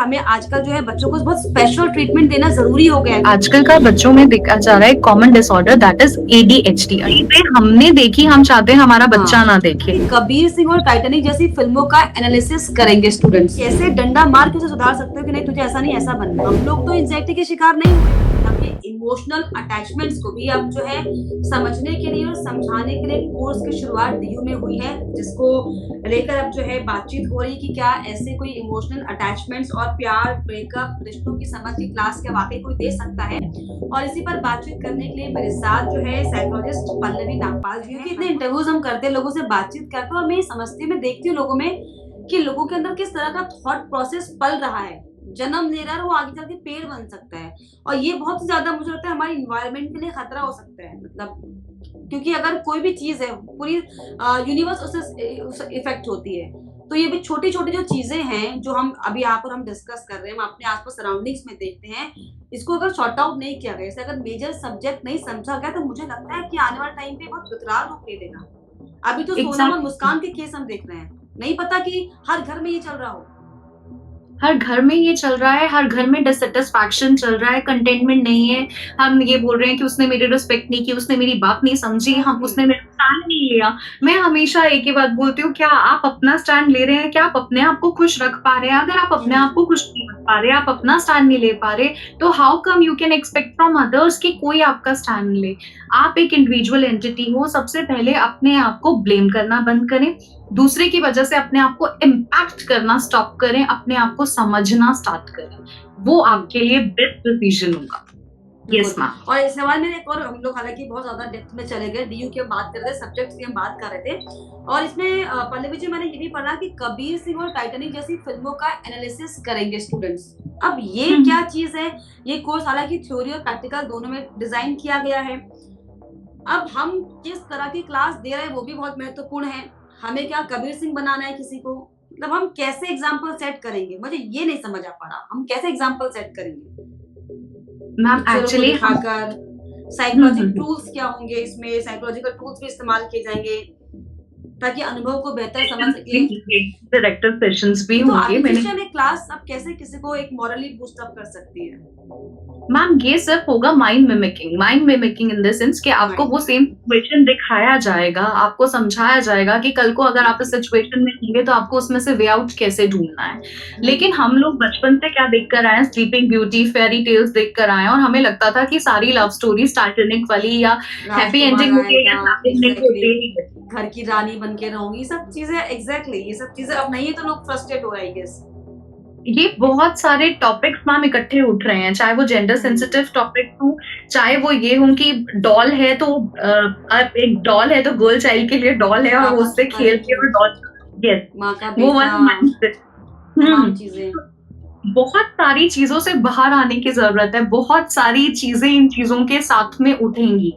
हमें आजकल जो है बच्चों को बहुत स्पेशल ट्रीटमेंट देना जरूरी हो गया है। आजकल का बच्चों में देखा जा रहा है common disorder, that is ADHD। ये हमने देखी, हम चाहते हैं हमारा बच्चा ना देखे। कबीर सिंह और टाइटैनिक जैसी फिल्मों का एनालिसिस करेंगे स्टूडेंट्स। कैसे डंडा मार के उसे सुधार सकते हो कि नहीं तुझे ऐसा नहीं ऐसा बनना। हम लोग तो एंजाइटी के शिकार नहीं हुए, अपने इमोशनल अटैचमेंट्स को भी अब जो है समझने के लिए और समझाने के लिए कोर्स की शुरुआत DU में हुई है, जिसको लेकर अब जो है बातचीत हो रही कि क्या ऐसे कोई इमोशनल अटैचमेंट्स और प्यार, ब्रेकअप, रिश्तों की समझ की क्लास क्या वाकई कोई दे सकता है। और इसी पर बातचीत करने के लिए मेरे साथ जो है साइकोलॉजिस्ट पल्लवी नागपाल जी। क्योंकि इतने इंटरव्यूज हम करते हैं, लोगों से बातचीत करते हैं और मैं ये समझती हूँ, मैं देखती हूँ लोगों में कि लोगों के अंदर किस तरह का थॉट प्रोसेस पल रहा है, जन्म ले रहा है, वो आगे चल के पेड़ बन सकता है। और ये बहुत ज्यादा मुझे लगता है हमारे इन्वायरमेंट के लिए खतरा हो सकता है। मतलब क्योंकि अगर कोई भी चीज है पूरी यूनिवर्स उससे इफेक्ट होती है, तो ये भी छोटी छोटी जो चीजें हैं जो हम अभी यहाँ पर हम डिस्कस कर रहे हैं, हम अपने आसपास सराउंडिंग्स में देखते हैं, इसको अगर शॉर्ट आउट नहीं किया गया, इसे अगर मेजर सब्जेक्ट नहीं समझा गया, तो मुझे लगता है कि आने वाले टाइम पे बहुत विकराल रूप ले लेगा। अभी तो सोनम और मुस्कान के केस हम देख रहे हैं, नहीं पता कि हर घर में ये चल रहा हो। हर घर में ये चल रहा है, हर घर में डिससैटिस्फैक्शन चल रहा है, कंटेनमेंट नहीं है। हम ये बोल रहे हैं कि उसने मेरी रिस्पेक्ट नहीं की, उसने मेरी बात नहीं समझी, उसने मेरा स्टैंड नहीं लिया। मैं हमेशा एक ही बात बोलती हूँ, क्या आप अपना स्टैंड ले रहे हैं? क्या आप अपने आप को खुश रख पा रहे हैं? अगर आप अपने आप को खुश नहीं रख पा रहे, आप अपना स्टैंड नहीं ले पा रहे, तो how come you can expect from others कि कोई आपका स्टैंड ले? आप एक इंडिविजुअल एंटिटी हो। सबसे पहले अपने आप को ब्लेम करना बंद करें, दूसरे की वजह से अपने आप को इम्पैक्ट करना स्टॉप करें, अपने आप को समझना स्टार्ट करें। वो आपके लिए बेस्ट डिसीजन होगा। Yes ma'am. और इस सवाल में एक और, हम लोग हालांकि बहुत ज्यादा डेप्थ में चले गए, DU की हम बात कर रहे थे, सब्जेक्ट्स की हम बात कर रहे थे, और इसमें पल्लवी जी मैंने ये भी पढ़ा कि कबीर सिंह और टाइटैनिक जैसी फिल्मों का एनालिसिस करेंगे स्टूडेंट्स। अब ये क्या चीज है? ये कोर्स हालांकि थ्योरी और प्रैक्टिकल दोनों में डिजाइन किया गया है। अब हम किस तरह की क्लास दे रहे हैं वो भी बहुत महत्वपूर्ण है। हमें क्या कबीर सिंह बनाना है किसी को? मतलब हम कैसे एग्जाम्पल सेट करेंगे, मुझे ये नहीं समझ आ पा रहा, हम कैसे एग्जाम्पल सेट करेंगे? मैम एक्चुअली साइकोलॉजिकल टूल्स क्या होंगे, इसमें साइकोलॉजिकल टूल्स भी इस्तेमाल किए जाएंगे ताकि अनुभव को बेहतर समझ सके। डायरेक्टर सेशंस भी तो होंगे। आर्टिफिशियल एक क्लास अब कैसे किसी को एक मॉरली बूस्ट अप कर सकती है? मैम ये सिर्फ होगा mind mimicking in the sense कि आपको वो सेम सिचुएशन दिखाया जाएगा, आपको समझाया जाएगा कि कल को अगर आप इस सिचुएशन में होंगे तो आपको उसमें से वे आउट कैसे ढूंढना है। लेकिन हम लोग बचपन से क्या देख कर आए हैं? स्लीपिंग ब्यूटी, फेरी टेल्स देख कर आए हैं, और हमें लगता था कि सारी लव स्टोरी टाइटैनिक वाली या हैप्पी एंडिंग होती है या सैड एंडिंग होती है, घर की रानी बन के रहूंगी, सब चीजें एग्जैक्टली ये सब चीजें अब नहीं है, तो लोग फ्रस्ट्रेट हो रहे हैं। गेस ये बहुत सारे टॉपिक्स मैम इकट्ठे उठ रहे हैं, चाहे वो जेंडर सेंसिटिव टॉपिक हो, चाहे वो ये हो कि डॉल है तो एक डॉल है तो गर्ल चाइल्ड के लिए डॉल है और उससे खेल के और डॉल, यस वो वाला माइंडसेट। चीजें, बहुत सारी चीजों से बाहर आने की जरूरत है, बहुत सारी चीजें इन चीजों के साथ में उठेंगी।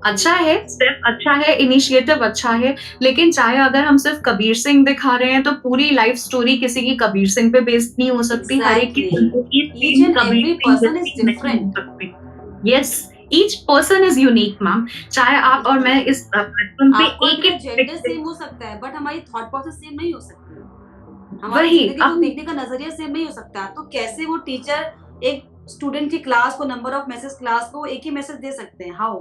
अच्छा है, स्टेप अच्छा है, इनिशिएटिव अच्छा है, लेकिन चाहे अगर हम सिर्फ कबीर सिंह दिखा रहे हैं तो पूरी लाइफ स्टोरी किसी की कबीर सिंह पे बेस्ड नहीं हो सकती। हर एक की yes, each person is unique ma'am. चाहे आप और मैं इस प्लेटफॉर्म पे एक जेंडर सेम हो सकता है, बट हमारी थॉट प्रोसेस सेम नहीं हो सकती, हमारी वही जिंदगी को देखने का नजरिया सेम नहीं हो सकता। तो कैसे वो टीचर एक स्टूडेंट की क्लास को, नंबर ऑफ मैसेज क्लास को एक ही मैसेज दे सकते हैं? हाउ?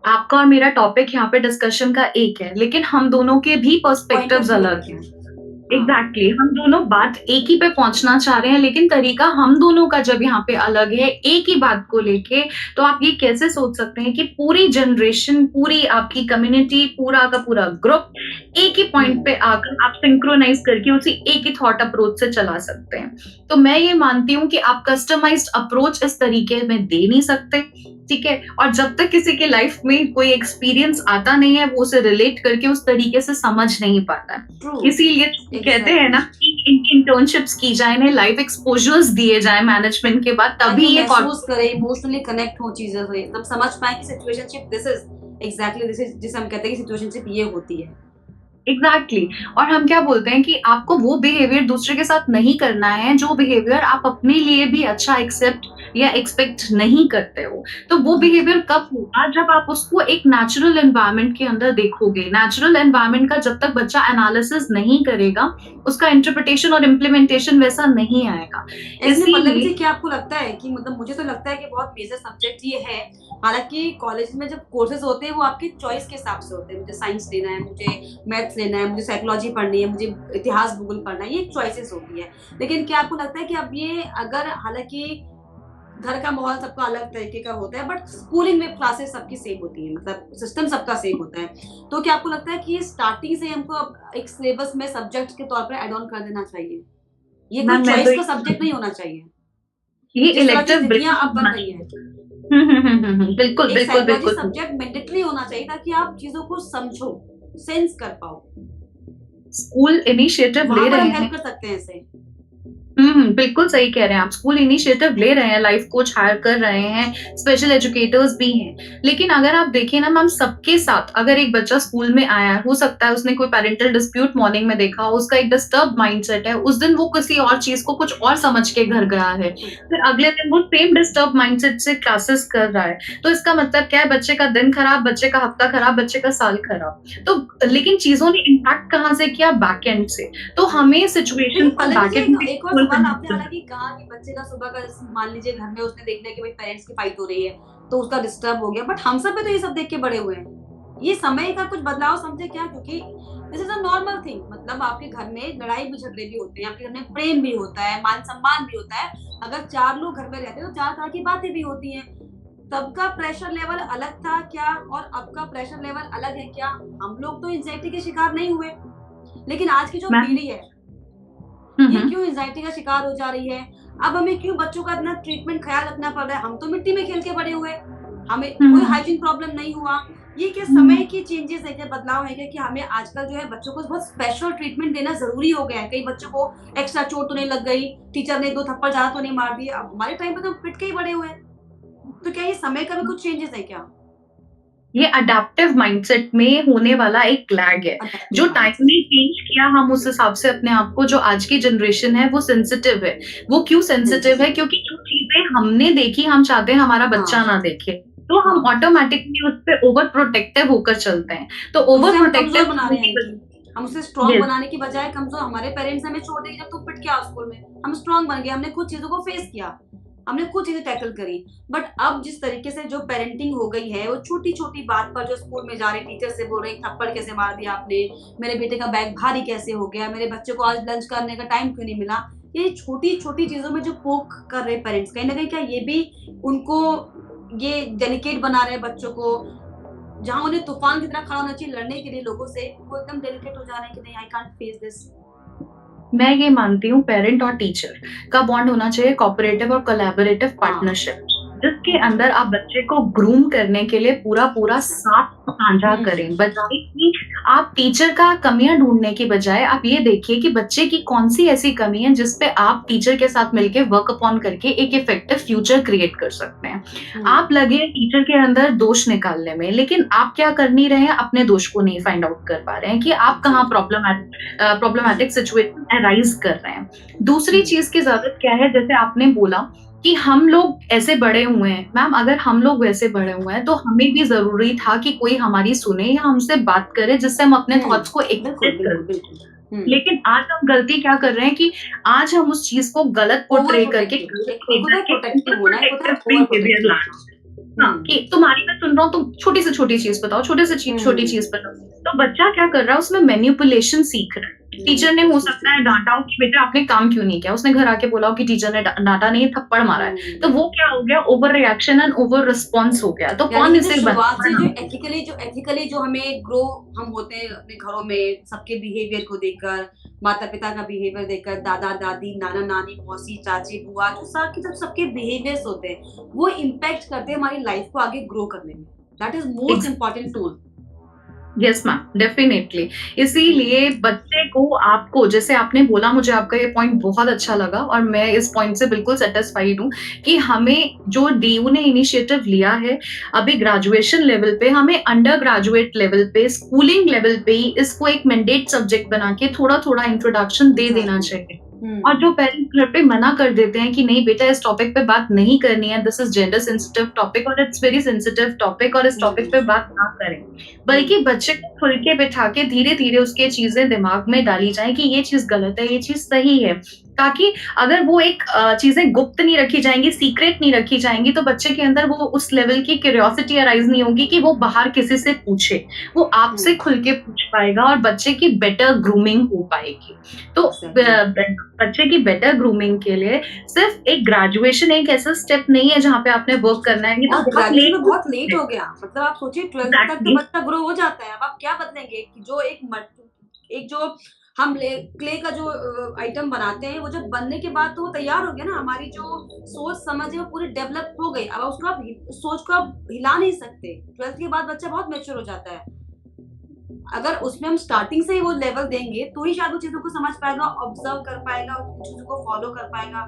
आपका और मेरा टॉपिक यहाँ पे डिस्कशन का एक है, लेकिन हम दोनों के भी पर्सपेक्टिव्स अलग हैं। एग्जैक्टली, हम दोनों बात एक ही पे पहुंचना चाह रहे हैं, लेकिन तरीका हम दोनों का जब यहाँ पे अलग है एक ही बात को लेके, तो आप ये कैसे सोच सकते हैं कि पूरी जनरेशन, पूरी आपकी कम्युनिटी, पूरा का पूरा ग्रुप एक ही पॉइंट पे आकर आप सिंक्रोनाइज करके उसी एक ही थॉट अप्रोच से चला सकते हैं? तो मैं ये मानती हूँ कि आप कस्टमाइज्ड अप्रोच इस तरीके में दे नहीं सकते, ठीक है? और जब तक किसी के लाइफ में कोई एक्सपीरियंस आता नहीं है, वो उसे रिलेट करके उस तरीके से समझ नहीं पाता है। इसीलिए कहते हैं ना कि इंटर्नशिप्स की जाए, इन्हें लाइफ एक्सपोजर्स दिए जाए मैनेजमेंट के बाद, तभी ये महसूस करे, इमोशनली कनेक्ट हो चीजों से, तब समझ पाए कि situationship this is exactly this is, जिसे हम कहते हैं कि सिचुएशनशिप ये होती है। एग्जैक्टली। और हम क्या बोलते हैं कि आपको वो बिहेवियर दूसरे के साथ नहीं करना है जो बिहेवियर आप अपने लिए भी अच्छा एक्सेप्ट या एक्सपेक्ट नहीं करते हो, तो वो बिहेवियर कब होगा जब आप उसको एक नेचुरल एनवायरनमेंट के अंदर देखोगे। नेचुरल एनवायरनमेंट का जब तक बच्चा एनालिसिस नहीं करेगा, उसका इंटरप्रिटेशन और इम्प्लीमेंटेशन वैसा नहीं आएगा। ऐसे में पल्लवी जी इसीलिए क्या आपको लगता है कि मतलब मुझे तो लगता है कि बहुत मेजर सब्जेक्ट ये है, हालांकि कॉलेज में जब कोर्सेज होते हैं वो आपकी चॉइस के हिसाब से होते हैं, मुझे साइंस लेना है, मुझे मैथ्स लेना है, मुझे साइकोलॉजी पढ़नी है, मुझे इतिहास भूगोल पढ़ना है, ये चॉइसेस होती है। लेकिन क्या आपको लगता है कि अब ये अगर हालांकि घर का माहौल सबका अलग तरीके का होता है, बट स्कूलिंग में क्लासेस सबकी सेम होती है, मतलब सिस्टम सबका सेम होता है, तो क्या आपको लगता है कि स्टार्टिंग से हमको अब एक सिलेबस में सब्जेक्ट के तौर पर एड ऑन कर देना चाहिए? ये कोई मैम मैं तो चॉइस का सब्जेक्ट नहीं होना चाहिए, ये जिस तरह की इलेक्टिव स्थितियां बिल्कुल अब बन होना गई चाहिए। हैं। बिल्कुल, एक बिल्कुल, साइकोलॉजी बिल्कुल। सब्जेक्ट मैंडेटरी होना चाहिए ताकि आप चीजों को समझो, सेंस कर पाओ। स्कूल इनिशिएटिव वहां ले पर रहे हम हैं। हेल्प कर सकते हैं इसे। बिल्कुल सही कह रहे हैं आप। स्कूल इनिशिएटिव ले रहे हैं, लाइफ कोच हायर कर रहे हैं, स्पेशल एजुकेटर्स भी हैं। लेकिन अगर आप देखें ना मैम, सबके साथ अगर एक बच्चा स्कूल में आया है, हो सकता है उसने कोई पैरेंटल डिस्प्यूट मॉर्निंग में देखा हो, उसका एक डिस्टर्ब माइंडसेट है, उस दिन वो किसी और चीज़ को कुछ और समझ के घर गया है, फिर अगले दिन वो सेम डिस्टर्ब माइंडसेट से क्लासेस कर रहा है। तो इसका मतलब क्या है? बच्चे का दिन खराब, बच्चे का हफ्ता खराब, बच्चे का साल खराब। तो लेकिन चीज़ों ने इम्पैक्ट कहाँ से किया? बैक एंड से। तो हमें सिचुएशन लेकिन को पल्लवी बैक जी एंड में एक और एक्सप्लोर सवाल करना आपने पड़ेगा। हालांकि कहा कि बच्चे का सुबह का मान लीजिए घर में उसने देख लिया कि भाई पेरेंट्स की फाइट हो रही है, तो उसका डिस्टर्ब हो गया, बट हम सब भी तो ये सब देख के बड़े हुए हैं। ये समय का कुछ बदलाव समझे क्या? क्योंकि this is a normal thing, मतलब आपके घर में लड़ाई भी झगड़े भी होते हैं, आपके घर में प्रेम भी होता है, मान सम्मान भी होता है। अगर 4 लोग घर में रहते हैं तो 4 तरह की बातें भी होती हैं। तब का प्रेशर लेवल अलग था क्या और अब का प्रेशर लेवल अलग है क्या? हम लोग तो एंग्जायटी के शिकार नहीं हुए, लेकिन आज की जो मैम पीढ़ी है हुँ, ये हुँ। क्यों एंग्जायटी का शिकार हो जा रही है? अब हमें क्यों बच्चों का इतना ट्रीटमेंट ख्याल रखना पड़ रहा है? हम तो मिट्टी में खेल के बड़े हुए, हमें हुँ, कोई हुँ, हाइजीन प्रॉब्लम नहीं हुआ। ये क्या हुँ। समय की चेंजेस है, क्या बदलाव है क्या कि हमें आजकल जो है बच्चों को बहुत स्पेशल ट्रीटमेंट देना ज़रूरी हो गया है? कई बच्चों को एक्स्ट्रा चोट तो नहीं लग गई, टीचर ने 2 थप्पड़ ज़्यादा तो नहीं मार दिए। अब हमारे टाइम पे तो हम पिट के ही बड़े हुए हैं। तो क्या ये समय का भी कुछ चेंजेस है क्या? ये अडैप्टिव माइंडसेट में होने वाला एक लैग है। जो अडैप्टिव टाइम माइंडसेट। ने चेंज किया हम उस हिसाब से अपने आप को, जो आज की जनरेशन है वो सेंसिटिव है। वो क्यों सेंसिटिव है? सेंसिटिव। क्योंकि जो चीज़ें हमने देखी हम चाहते हैं हमारा बच्चा हाँ, ना देखे। तो हम हाँ। ऑटोमैटिकली उस पे ओवर प्रोटेक्टिव होकर चलते हैं। तो तो उसे ओवर हम प्रोटेक्टिव कमज़ोर बना होने रहे हैं की कि हम उसे स्ट्रॉन्ग वजह यस। बनाने की बजाय कमज़ोर, हमारे पेरेंट्स हमें छोड़ देंगे जब तुम पिट के आओ स्कूल में। हम स्ट्रॉन्ग बन गए, हमने खुद चीज़ों को फेस किया, हमने खुद चीज़ें टैकल करी। बट अब जिस तरीके से जो पेरेंटिंग हो गई है, वो छोटी-छोटी बात पर जो स्कूल में जा रहे टीचर से बोल रहे हैं, थप्पड़ कैसे मार दिया आपने? मेरे बेटे का बैग भारी कैसे हो गया? मेरे बच्चे को आज लंच करने का टाइम क्यों नहीं मिला? ये छोटी-छोटी चीज़ों में जो पोक कर रहे हैं पेरेंट्स, कहीं न कहीं क्या ये भी उनको ये डेलिकेट बना रहे हैं बच्चों को, जहाँ उन्हें तूफान की तरह खड़ा होना चाहिए लड़ने के लिए लोगों से, वो एकदम डेलिकेट हो जा रहे हैं कि नहीं, आई कांट फेस दिस। मैं ये मानती हूँ पेरेंट और टीचर का बॉन्ड होना चाहिए कोऑपरेटिव और कोलैबोरेटिव हाँ। पार्टनरशिप, जिसके अंदर आप बच्चे को ग्रूम करने के लिए पूरा-पूरा यस मैम। साथ साझा करें। बजाए कि आप टीचर का कमियाँ ढूँढने की बजाय आप ये देखिए कि बच्चे की कौन-सी ऐसी कमी है जिस पे आप टीचर के साथ मिलके वर्क अपॉन करके एक इफेक्टिव फ्यूचर क्रिएट कर सकते हैं। आप लगे हैं टीचर के अंदर दोष निकालने में, लेकिन आप क्या कर नहीं रहे हैं, अपने दोष को नहीं फाइंड आउट कर पा रहे हैं कि आप कहाँ एग्ज़ैक्टली। प्रॉब्लमैटिक सिचुएशन अराइज़ कर रहे हैं। दूसरी हुँ। चीज़ की ज़रूरत क्या है, जैसे आपने बोला कि हम लोग ऐसे बड़े हुए हैं। मैम अगर हम लोग वैसे बड़े हुए हैं, तो हमें भी ज़रूरी था कि कोई हमारी सुने या हमसे बात करे जिससे हम अपने थॉट्स को बिल्कुल, एक्सप्रेस कर बिल्कुल, सकें। बिल्कुल। हुँ। लेकिन आज हम गलती क्या कर रहे हैं कि आज हम उस चीज़ को गलत ओवर पोर्ट्रे करके, प्रोटेक्टिव, गलत एक होता लेकर है के ओवर प्रोटेक्टिव होना, एक होता है प्रोटेक्टिव ओवर बिहेवियर प्रोटेक्टिव। लाना। हाँ, हुँ। कि तुम्हारी मैं सुन रहा हूँ, तुम छोटी से छोटी चीज़ बताओ, छोटे से छोटी चीज़ हुँ। बताओ। तो बच्चा क्या कर रहा है, उसमें मैनिपुलेशन सीख रहा है। टीचर ने हो मैनिपुलेशन सकता है सीख रहा है। डाँटा हो कि बेटा आपने काम क्यों नहीं किया? उसने घर आके बोला हो कि टीचर ने डाँटा नहीं, थप्पड़ मारा है। तो हुँ। वो क्या हो गया, over reaction and over response हो गया। तो यानी कौन कि जो इसे शुरुआत से बनाएगा? जो एथिकली जो हमें ग्रो हम होते हैं अपने घरों में, सबके बिहेवियर को देखकर, माता-पिता का बिहेवियर देखकर, दादा-दादी, नाना-नानी, मौसी, चाची, बुआ, जो सबके सब सबके बिहेवियर्स होते हैं, वो इम्पैक्ट करते हैं हमारी लाइफ को आगे ग्रो करने में। दैट इज़ मोस्ट एग्ज़ important tool. Yes ma'am, definitely. हुँ। इसीलिए बच्चे को, आपको, जैसे आपने बोला, मुझे आपका ये पॉइंट बहुत अच्छा लगा और मैं इस पॉइंट से बिल्कुल सैटिस्फाइड हूँ कि हमें जो डीयू ने इनिशिएटिव लिया है, अभी ग्रेजुएशन लेवल पे, हमें अंडर ग्रेजुएट लेवल पे, स्कूलिंग लेवल पे ही इसको एक मैंडेट सब्जेक्ट बना के थोड़ा-थोड़ा इंट्रोडक्शन दे देना एग्ज़ैक्टली। चाहिए। और जो पेरेंट्स घर पे मना कर देते हैं कि नहीं बेटा इस टॉपिक पे बात नहीं करनी है, this is gender sensitive topic और इट्स वेरी सेंसिटिव टॉपिक और इस टॉपिक पे बात ना करें, बल्कि बच्चे को खुल के बिठा के धीरे धीरे उसके चीजें दिमाग में डाली जाए कि ये चीज गलत है, ये चीज सही है, ताकि अगर वो एक चीजें गुप्त नहीं रखी जाएंगी, सीक्रेट नहीं रखी जाएंगी, तो बच्चे के अंदर वो उस लेवल की क्यूरियोसिटी अराइज नहीं होगी कि वो बाहर किसी से पूछे, वो आपसे खुल के पूछ पाएगा और बच्चे की बेटर ग्रूमिंग हो पाएगी। तो बच्चे की बेटर ग्रूमिंग के लिए सिर्फ एक ग्रेजुएशन एक ऐसा स्टेप नहीं है जहाँ पे आपने वर्क करना है, ये तो बहुत लेट हो गया। मतलब आप सोचिए 12th तक तो बच्चा ग्रो हो जाता है। अब आप क्या बदलेंगे कि जो एक जो हम क्ले का जो आइटम बनाते हैं, वो जब बनने के बाद तो वो तैयार हो गया ना, हमारी जो सोच समझ है वो पूरी डेवलप हो गई। अब उसको आप सोच को आप हिला नहीं सकते। 12th के बाद बच्चा बहुत मैच्योर हो जाता है। अगर उसमें हम स्टार्टिंग से ही वो लेवल देंगे तो ही शायद वो चीजों को समझ पाएगा, ऑब्जर्व कर पाएगा, चीजों को फॉलो कर पाएगा।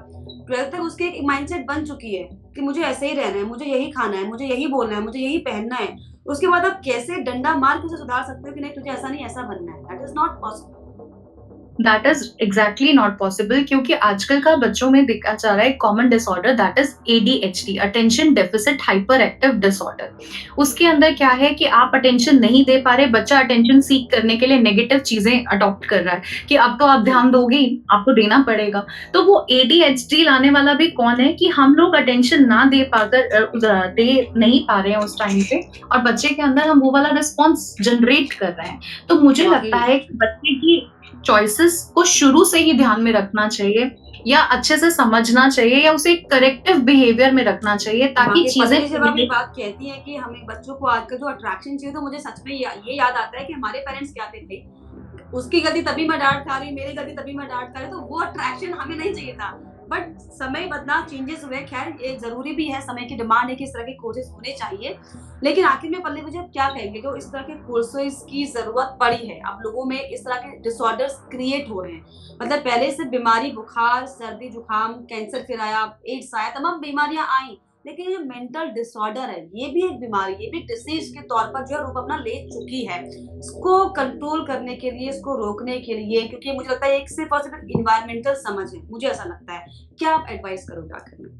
12th तक उसके एक माइंडसेट बन चुकी है कि मुझे ऐसे ही रहना है, मुझे यही खाना है, मुझे यही बोलना है, मुझे यही पहनना है। उसके बाद आप कैसे डंडा मार के उसे सुधार सकते हो कि नहीं तुझे ऐसा नहीं ऐसा बनना है? That is not possible. That is exactly not possible, क्योंकि आजकल का बच्चों में देखा जा रहा है common disorder, that is ADHD, attention deficit hyper active disorder. उसके अंदर क्या है कि आप अटेंशन नहीं दे पा रहे, बच्चा अटेंशन सीख करने के लिए नेगेटिव चीजें अडॉप्ट कर रहा है कि अब तो आप ध्यान दोगे ही, आपको देना पड़ेगा। तो वो ADHD लाने वाला भी कौन है कि हम लोग अटेंशन ना दे पाकर दे नहीं पा रहे हैं उस टाइम पे, और बच्चे के अंदर हम वो वाला रिस्पॉन्स जनरेट कर रहे हैं। तो मुझे लगता है कि बच्चे की चॉइसेस को शुरू से ही ध्यान में रखना चाहिए, या अच्छे से समझना चाहिए, या उसे करेक्टिव बिहेवियर में रखना चाहिए, ताकि चीजें जब आप ये बात कहती है कि हमें बच्चों को आजकल जो अट्रैक्शन चाहिए, तो मुझे सच में ये याद आता है कि हमारे पेरेंट्स क्या थे। उसकी गलती तभी मैं डांट खा रही, मेरी गलती तभी मैं डांट खा रही, तो वो अट्रैक्शन हमें नहीं चाहिए था। बट समय बदला, चेंजेस हुए, खैर ये जरूरी भी है, समय की डिमांड है कि इस तरह के कोर्सेज होने चाहिए। लेकिन आखिर में पल्लवी जी आप क्या कहेंगे जो इस तरह के कोर्सेज की जरूरत पड़ी है? अब लोगों में इस तरह के डिसऑर्डर्स क्रिएट हो रहे हैं। मतलब पहले से बीमारी, बुखार, सर्दी जुकाम, कैंसर फिर आया, एड्स आया, तमाम बीमारियां आई, लेकिन ये मेंटल डिसऑर्डर है, ये भी एक बीमारी, ये भी डिसीज के तौर पर जो है रूप अपना ले चुकी है। इसको कंट्रोल करने के लिए, इसको रोकने के लिए, क्योंकि मुझे लगता है एक सिर्फ और सिर्फ इन्वायरमेंटल समझ है, मुझे ऐसा लगता है। क्या आप एडवाइस करोगे आखिर में?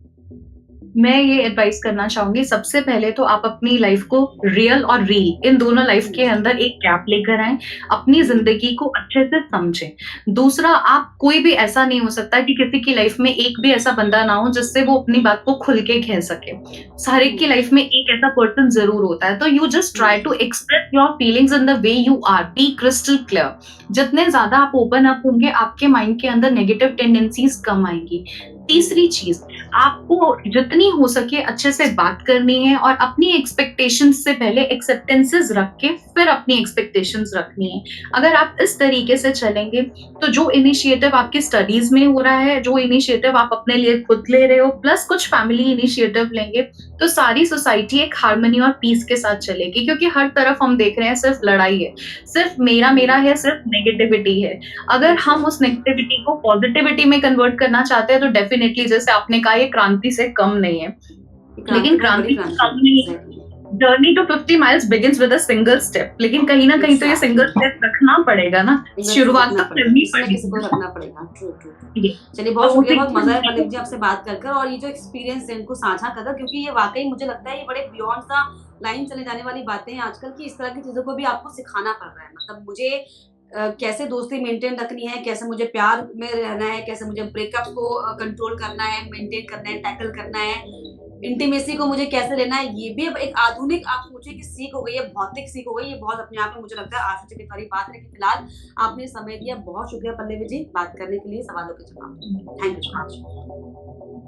मैं ये एडवाइस करना चाहूंगी, सबसे पहले तो आप अपनी लाइफ को रियल और रील इन दोनों लाइफ के अंदर एक गैप लेकर आए, अपनी जिंदगी को अच्छे से समझें। दूसरा, आप कोई भी ऐसा नहीं हो सकता कि किसी की लाइफ में एक भी ऐसा बंदा ना हो जिससे वो अपनी बात को खुल के कह सके। हर एक की लाइफ में एक ऐसा पर्सन जरूर होता है। तो you just try to express your feelings in the way you are, be crystal clear. जितने ज्यादा आप ओपन अप होंगे, आपके माइंड के अंदर नेगेटिव टेंडेंसीज कम आएंगी। तीसरी चीज, आपको जितनी हो सके अच्छे से बात करनी है, और अपनी एक्सपेक्टेशंस से पहले एक्सेप्टेंसेस रख के फिर अपनी एक्सपेक्टेशंस रखनी है। अगर आप इस तरीके से चलेंगे, तो जो इनिशिएटिव आपकी स्टडीज में हो रहा है, जो इनिशिएटिव आप अपने लिए खुद ले रहे हो, प्लस कुछ फैमिली इनिशिएटिव लेंगे, तो सारी सोसाइटी एक हार्मनी और पीस के साथ चलेगी। क्योंकि हर तरफ हम देख रहे हैं सिर्फ लड़ाई है, सिर्फ मेरा मेरा है, सिर्फ नेगेटिविटी है। अगर हम उस नेगेटिविटी को पॉजिटिविटी में कन्वर्ट करना चाहते हैं, तो डेफिनेटली जैसे आपने कहा, ये क्रांति से कम नहीं है, लेकिन क्रांति से कम नहीं है। Journey to 50 miles begins with a single step, लेकिन कहीं ना कहीं तो ये सिंगल स्टेप रखना पड़ेगा ना, शुरुआत तो करनी पड़ेगी, रखना पड़ेगा। चलिए, बहुत शुक्रिया, बहुत मजा आया पल्लवी जी आपसे बात कर, और ये जो एक्सपीरियंस है इनको साझा कर, क्योंकि ये वाकई मुझे लगता है ये बड़े बियॉन्ड सा लाइन चले जाने वाली बातें हैं आजकल की। इस तरह की चीजों को भी आपको सिखाना पड़ रहा है। मतलब मुझे कैसे दोस्ती मेंटेन रखनी है, कैसे मुझे प्यार में रहना है, कैसे मुझे ब्रेकअप को कंट्रोल करना है, मेंटेन करना है, टैकल करना है, इंटीमेसी को मुझे कैसे लेना है, ये भी अब एक आधुनिक आप सोचिए कि सीख हो गई है, भौतिक सीख हो गई। ये बहुत अपने आप में मुझे लगता है आश्चर्यचकित वाली बात है। लेकिन फिलहाल आपने समय दिया, बहुत शुक्रिया पल्लवी जी बात करने के लिए, सवालों के जवाब। Thank you so much.